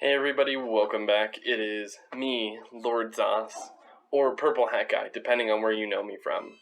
Hey everybody, welcome back. It is me, Lord Zos, or Purple Hat Guy, depending on where you know me from.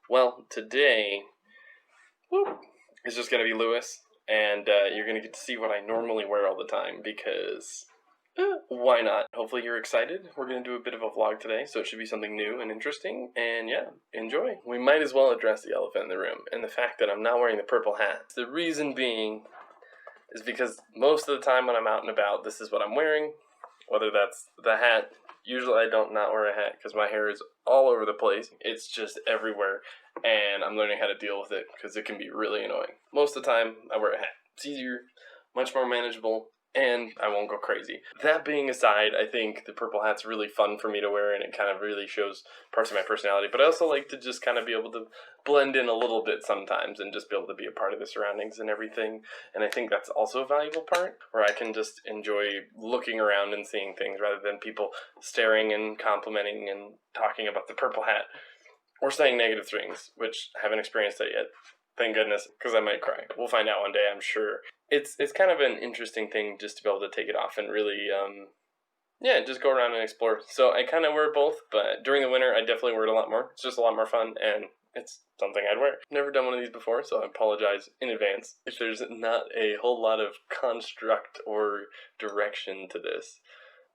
Well, today, it's just going to be Lewis, and you're going to get to see what I normally wear all the time, because why not? Hopefully you're excited. We're going to do a bit of a vlog today, so it should be something new and interesting, and yeah, enjoy. We might as well address the elephant in the room, and the fact that I'm not wearing the purple hat. The reason being is because most of the time when I'm out and about, this is what I'm wearing, whether that's the hat. Usually I don't not wear a hat because my hair is all over the place. It's just everywhere, and I'm learning how to deal with it because it can be really annoying. Most of the time, I wear a hat. It's easier, much more manageable, and I won't go crazy. That being aside, I think the purple hat's really fun for me to wear, and it kind of really shows parts of my personality, but I also like to just kind of be able to blend in a little bit sometimes and just be able to be a part of the surroundings and everything, and I think that's also a valuable part, where I can just enjoy looking around and seeing things rather than people staring and complimenting and talking about the purple hat, or saying negative things, which I haven't experienced that yet. Thank goodness, because I might cry. We'll find out one day, I'm sure. It's kind of an interesting thing just to be able to take it off and really, just go around and explore. So I kind of wear both, but during the winter, I definitely wear it a lot more. It's just a lot more fun, and it's something I'd wear. Never done one of these before, so I apologize in advance if there's not a whole lot of construct or direction to this.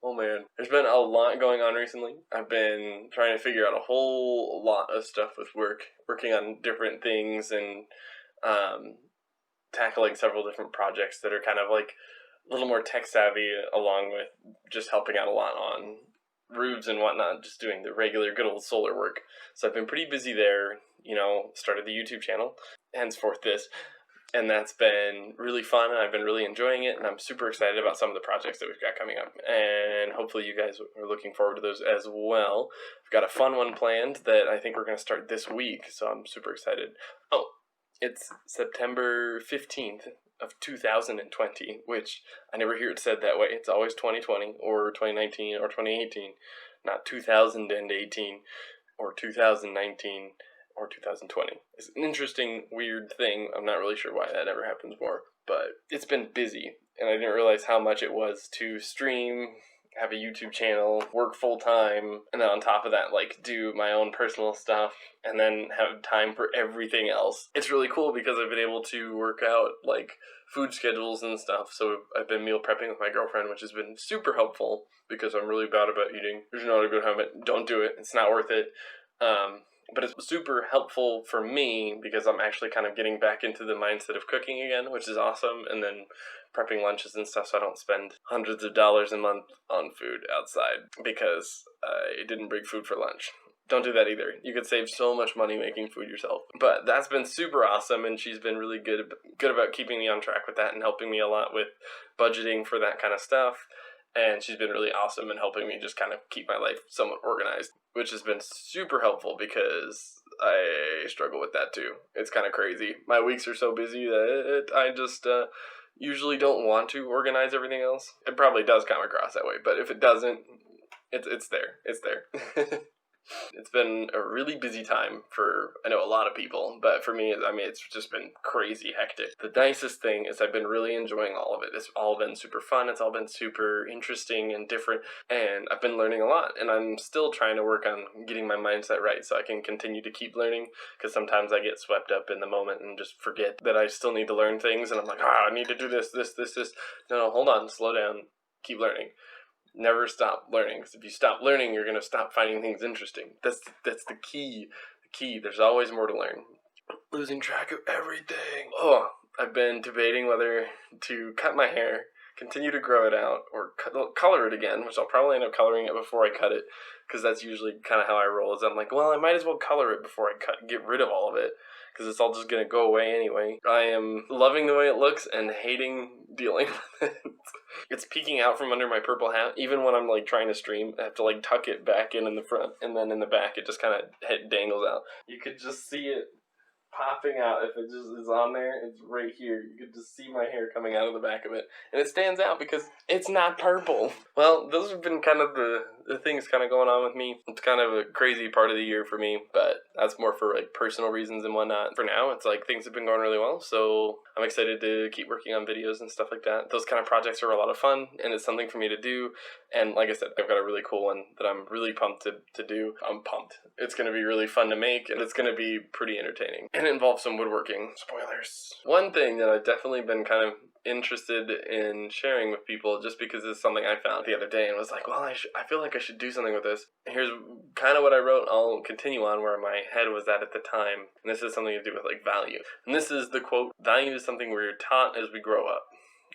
Oh man, there's been a lot going on recently. I've been trying to figure out a whole lot of stuff with working on different things, and tackling several different projects that are kind of like a little more tech savvy, along with just helping out a lot on roofs and whatnot, just doing the regular good old solar work. So I've been pretty busy there, started the YouTube channel, henceforth this. And that's been really fun, and I've been really enjoying it, and I'm super excited about some of the projects that we've got coming up. And hopefully you guys are looking forward to those as well. We've got a fun one planned that I think we're going to start this week, so I'm super excited. Oh, it's September 15th of 2020, which I never hear it said that way. It's always 2020 or 2019 or 2018, not 2018 or 2019. Or 2020. It's an interesting, weird thing. I'm not really sure why that ever happens more, but it's been busy, and I didn't realize how much it was to stream, have a YouTube channel, work full time, and then on top of that, do my own personal stuff, and then have time for everything else. It's really cool because I've been able to work out, food schedules and stuff, so I've been meal prepping with my girlfriend, which has been super helpful because I'm really bad about eating. There's not a good habit. Don't do it. It's not worth it. But it's super helpful for me because I'm actually kind of getting back into the mindset of cooking again, which is awesome, and then prepping lunches and stuff so I don't spend hundreds of dollars a month on food outside because I didn't bring food for lunch. Don't do that either. You could save so much money making food yourself. But that's been super awesome, and she's been really good about keeping me on track with that and helping me a lot with budgeting for that kind of stuff. And she's been really awesome in helping me just kind of keep my life somewhat organized, which has been super helpful because I struggle with that too. It's kind of crazy. My weeks are so busy that I just usually don't want to organize everything else. It probably does come across that way, but if it doesn't, it's there. It's there. It's been a really busy time for, I know, a lot of people, but for me, it's just been crazy hectic. The nicest thing is I've been really enjoying all of it. It's all been super fun. It's all been super interesting and different, and I've been learning a lot, and I'm still trying to work on getting my mindset right so I can continue to keep learning, because sometimes I get swept up in the moment and just forget that I still need to learn things, and I'm like, I need to do this. No, hold on, slow down, keep learning. Never stop learning, because if you stop learning, you're going to stop finding things interesting. That's the key. There's always more to learn. Losing track of everything. I've been debating whether to cut my hair, continue to grow it out, or color it again, which I'll probably end up coloring it before I cut it, because that's usually kind of how I roll, is I'm like, well, I might as well color it before I get rid of all of it, because it's all just going to go away anyway. I am loving the way it looks and hating dealing with it. It's peeking out from under my purple hat. Even when I'm trying to stream, I have to tuck it back in the front, and then in the back it just kind of dangles out. You could just see it popping out. If it just is on there, it's right here. You could just see my hair coming out of the back of it, and it stands out because it's not purple. Well, those have been kind of the things kind of going on with me. It's kind of a crazy part of the year for me, but that's more for personal reasons and whatnot. For now, it's things have been going really well, so I'm excited to keep working on videos and stuff like that. Those kind of projects are a lot of fun, and it's something for me to do. And like I said, I've got a really cool one that I'm really pumped to do. I'm pumped. It's going to be really fun to make, and it's going to be pretty entertaining. And it involves some woodworking. Spoilers. One thing that I've definitely been kind of interested in sharing with people, just because it's something I found the other day and was like, well, I feel like I should do something with this. Here's kind of what I wrote. I'll continue on where my head was at the time. And this is something to do with like value. And this is the quote: value is something we're taught as we grow up.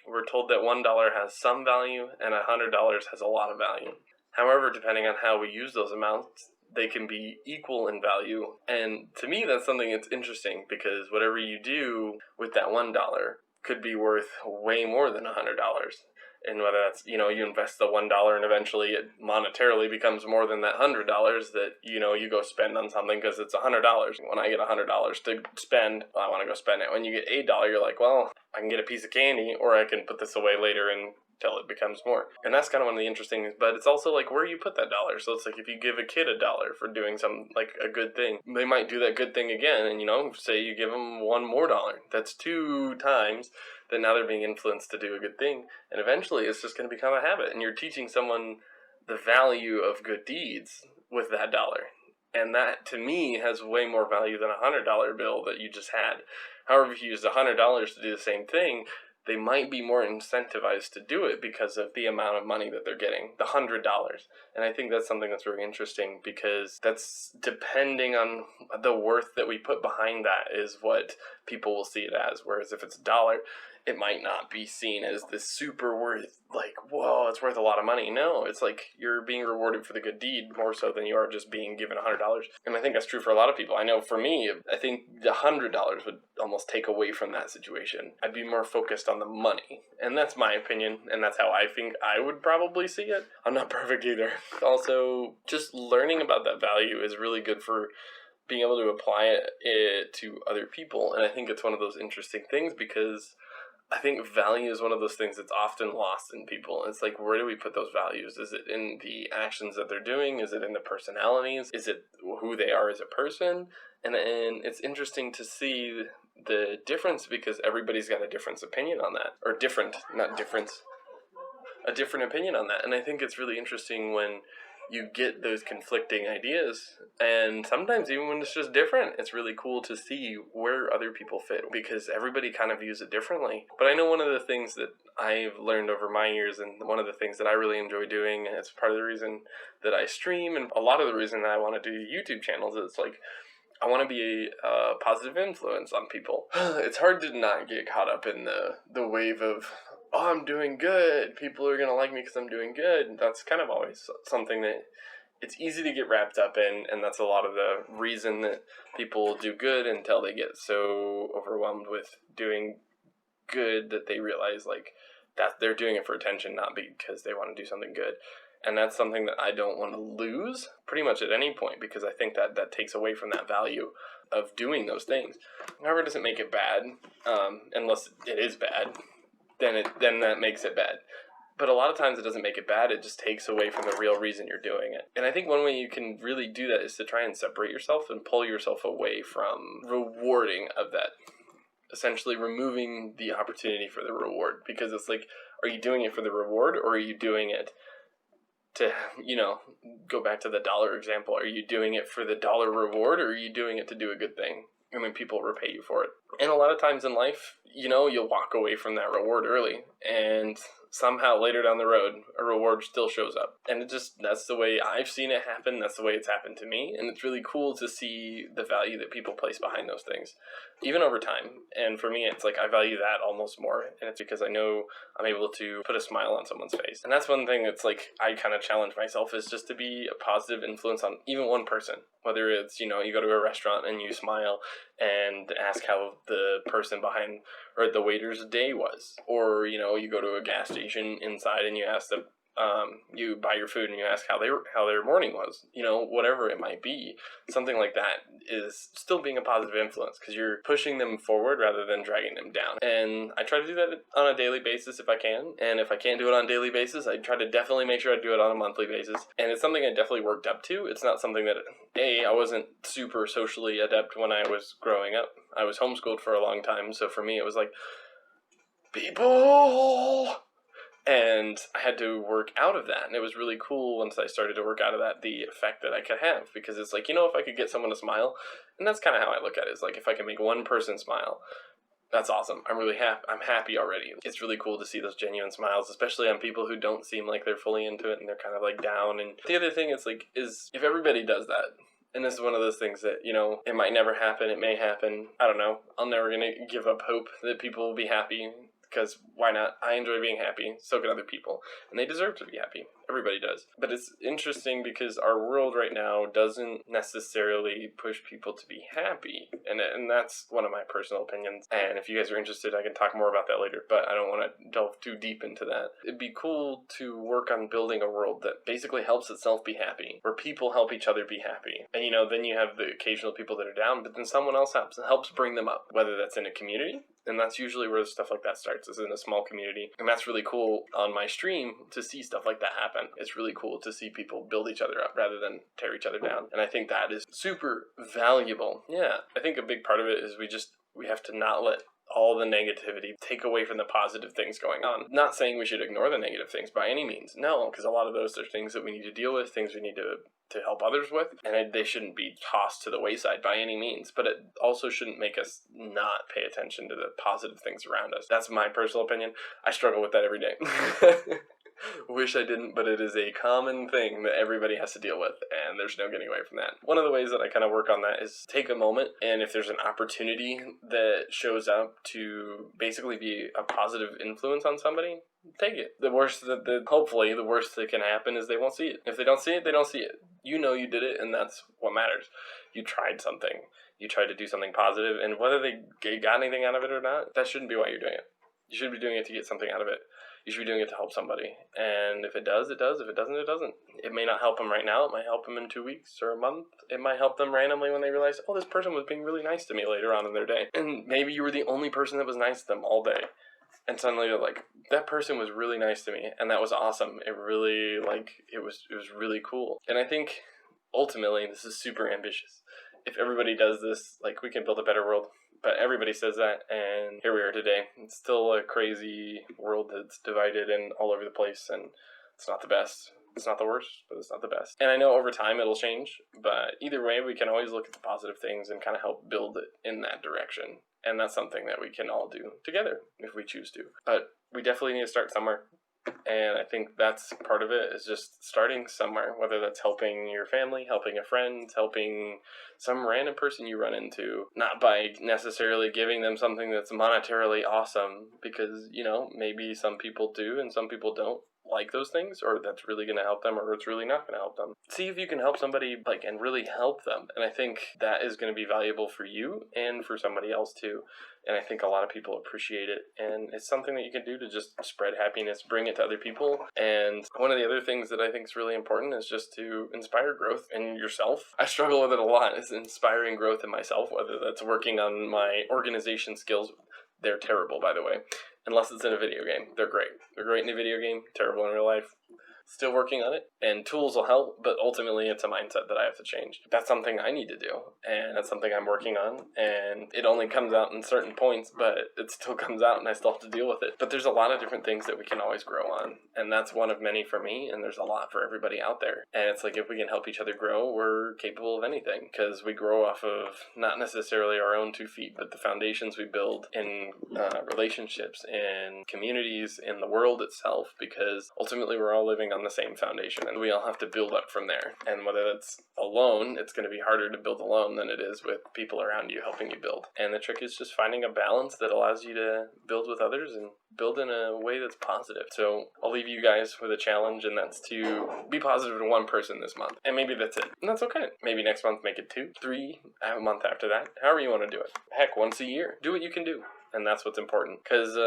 We're told that $1 has some value and $100 has a lot of value. However, depending on how we use those amounts, they can be equal in value. And to me, that's something that's interesting, because whatever you do with that $1 could be worth way more than $100. And whether that's, you invest the $1 and eventually it monetarily becomes more than that $100 that, you go spend on something because it's $100. When I get $100 to spend, I want to go spend it. When you get $8, you're like, well, I can get a piece of candy, or I can put this away later until it becomes more. And that's kind of one of the interesting things, but it's also like where you put that dollar. So it's like if you give a kid $1 for doing some, like, a good thing, they might do that good thing again, and say you give them $1 more. That's 2 times that now they're being influenced to do a good thing, and eventually it's just going to become a habit, and you're teaching someone the value of good deeds with that dollar. And that, to me, has way more value than a $100 bill that you just had. However, if you use $100 to do the same thing, they might be more incentivized to do it because of the amount of money that they're getting, the $100. And I think that's something that's very interesting, because that's depending on the worth that we put behind that is what people will see it as. Whereas if it's $1, it might not be seen as this super worth, like, whoa, it's worth a lot of money. No, it's like you're being rewarded for the good deed more so than you are just being given $100. And I think that's true for a lot of people. I know for me, I think the $100 would almost take away from that situation. I'd be more focused on the money. And that's my opinion, and that's how I think I would probably see it. I'm not perfect either. Also, just learning about that value is really good for being able to apply it to other people. And I think it's one of those interesting things, because I think value is one of those things that's often lost in people. It's like, where do we put those values? Is it in the actions that they're doing? Is it in the personalities? Is it who they are as a person? And it's interesting to see the difference, because everybody's got a different opinion on that. Or different, not difference. A different opinion on that. And I think it's really interesting when you get those conflicting ideas, and sometimes even when it's just different, it's really cool to see where other people fit, because everybody kind of views it differently. But I know one of the things that I've learned over my years, and one of the things that I really enjoy doing, and it's part of the reason that I stream, and a lot of the reason that I want to do YouTube channels, is like, I want to be a positive influence on people. It's hard to not get caught up in the wave of, oh, I'm doing good, people are going to like me because I'm doing good. That's kind of always something that it's easy to get wrapped up in, and that's a lot of the reason that people do good until they get so overwhelmed with doing good that they realize, like, that they're doing it for attention, not because they want to do something good. And that's something that I don't want to lose pretty much at any point, because I think that takes away from that value of doing those things. However, it doesn't make it bad, unless it is bad. Then that makes it bad. But a lot of times it doesn't make it bad, it just takes away from the real reason you're doing it. And I think one way you can really do that is to try and separate yourself and pull yourself away from rewarding of that. Essentially removing the opportunity for the reward. Because it's like, are you doing it for the reward, or are you doing it to, go back to the dollar example, are you doing it for the dollar reward, or are you doing it to do a good thing? And then people repay you for it. And a lot of times in life, you'll walk away from that reward early, and somehow later down the road, a reward still shows up. And that's the way I've seen it happen. That's the way it's happened to me. And it's really cool to see the value that people place behind those things, even over time. And for me, it's like I value that almost more. And it's because I know I'm able to put a smile on someone's face. And that's one thing that's like, I kind of challenge myself, is just to be a positive influence on even one person. Whether it's, you go to a restaurant and you smile and ask how the person behind, or the waiter's day was. Or, you go to a gas station inside and you ask them, you buy your food and you ask how their morning was. Whatever it might be. Something like that is still being a positive influence, because you're pushing them forward rather than dragging them down. And I try to do that on a daily basis if I can. And if I can't do it on a daily basis, I try to definitely make sure I do it on a monthly basis. And it's something I definitely worked up to. It's not something that, I wasn't super socially adept when I was growing up. I was homeschooled for a long time, so for me it was like, people. And I had to work out of that. And it was really cool once I started to work out of that, the effect that I could have. Because it's like, if I could get someone to smile, and that's kind of how I look at it. It's like, if I can make one person smile, that's awesome. I'm really happy. I'm happy already. It's really cool to see those genuine smiles, especially on people who don't seem like they're fully into it and they're kind of like down. And the other thing is if everybody does that, and this is one of those things that, it might never happen. It may happen. I don't know. I'm never going to give up hope that people will be happy. Because why not? I enjoy being happy. So can other people. And they deserve to be happy. Everybody does. But it's interesting because our world right now doesn't necessarily push people to be happy. And that's one of my personal opinions. And if you guys are interested, I can talk more about that later. But I don't want to delve too deep into that. It'd be cool to work on building a world that basically helps itself be happy. Where people help each other be happy. And then you have the occasional people that are down. But then someone else helps bring them up. Whether that's in a community. And that's usually where stuff like that starts, is in a small community. And that's really cool on my stream to see stuff like that happen. It's really cool to see people build each other up rather than tear each other down. And I think that is super valuable. Yeah, I think a big part of it is we have to not let all the negativity take away from the positive things going on. Not saying we should ignore the negative things by any means. No, because a lot of those are things that we need to deal with, things we need to help others with, and they shouldn't be tossed to the wayside by any means, but it also shouldn't make us not pay attention to the positive things around us. That's my personal opinion. I struggle with that every day. Wish I didn't, but it is a common thing that everybody has to deal with, and there's no getting away from that. One of the ways that I kind of work on that is take a moment, and if there's an opportunity that shows up to basically be a positive influence on somebody, take it. Hopefully the worst that can happen is they won't see it. If they don't see it, they don't see it. You did it, and that's what matters. You tried something. You tried to do something positive, and whether they got anything out of it or not, that shouldn't be why you're doing it. You should be doing it to get something out of it. You should be doing it to help somebody. And if it does, it does. If it doesn't, it doesn't. It may not help them right now. It might help them in 2 weeks or a month. It might help them randomly when they realize, this person was being really nice to me later on in their day. And maybe you were the only person that was nice to them all day. And suddenly you're like, that person was really nice to me, and that was awesome. It really, it was really cool. And I think, ultimately, this is super ambitious. If everybody does this, we can build a better world. But everybody says that, and here we are today. It's still a crazy world that's divided and all over the place, and it's not the best. It's not the worst, but it's not the best. And I know over time it'll change, but either way, we can always look at the positive things and kind of help build it in that direction. And that's something that we can all do together if we choose to. But we definitely need to start somewhere. And I think that's part of it, is just starting somewhere, whether that's helping your family, helping a friend, helping some random person you run into, not by necessarily giving them something that's monetarily awesome, because, maybe some people do and some people don't like those things, or that's really going to help them, or it's really not going to help them. See if you can help somebody, and really help them. And I think that is going to be valuable for you and for somebody else too. And I think a lot of people appreciate it. And it's something that you can do to just spread happiness, bring it to other people. And one of the other things that I think is really important is just to inspire growth in yourself. I struggle with it a lot, is inspiring growth in myself, whether that's working on my organization skills. They're terrible, by the way. Unless it's in a video game. They're great. They're great in a video game, terrible in real life. Still working on it, and tools will help, but ultimately it's a mindset that I have to change. That's something I need to do, and that's something I'm working on, and it only comes out in certain points, but it still comes out, and I still have to deal with it. But there's a lot of different things that we can always grow on, and that's one of many for me, and there's a lot for everybody out there. And it's if we can help each other grow, we're capable of anything, because we grow off of not necessarily our own 2 feet, but the foundations we build in relationships, in communities, in the world itself, because ultimately we're all living on the same foundation, and we all have to build up from there. And whether that's alone, it's going to be harder to build alone than it is with people around you helping you build. And the trick is just finding a balance that allows you to build with others and build in a way that's positive. So I'll leave you guys with a challenge, and that's to be positive to one person this month. And maybe that's it. And that's okay. Maybe next month make it 2, 3, a month after that. However you want to do it. Heck, once a year. Do what you can do. And that's what's important, because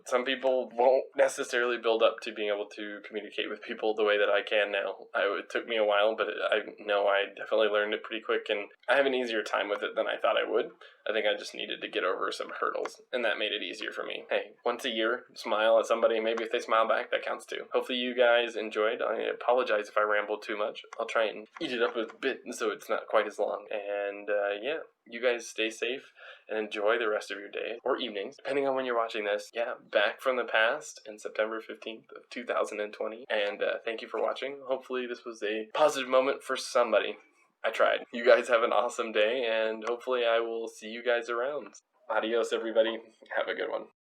some people won't necessarily build up to being able to communicate with people the way that I can now. It took me a while, but I know I definitely learned it pretty quick, and I have an easier time with it than I thought I would. I think I just needed to get over some hurdles, and that made it easier for me. Hey, once a year, smile at somebody, maybe if they smile back, that counts too. Hopefully you guys enjoyed. I apologize if I rambled too much. I'll try and eat it up a bit so it's not quite as long. And yeah, you guys stay safe and enjoy the rest of your day or evenings, depending on when you're watching this. Yeah, back from the past in September 15th of 2020. And thank you for watching. Hopefully this was a positive moment for somebody. I tried. You guys have an awesome day, and hopefully I will see you guys around. Adios, everybody. Have a good one.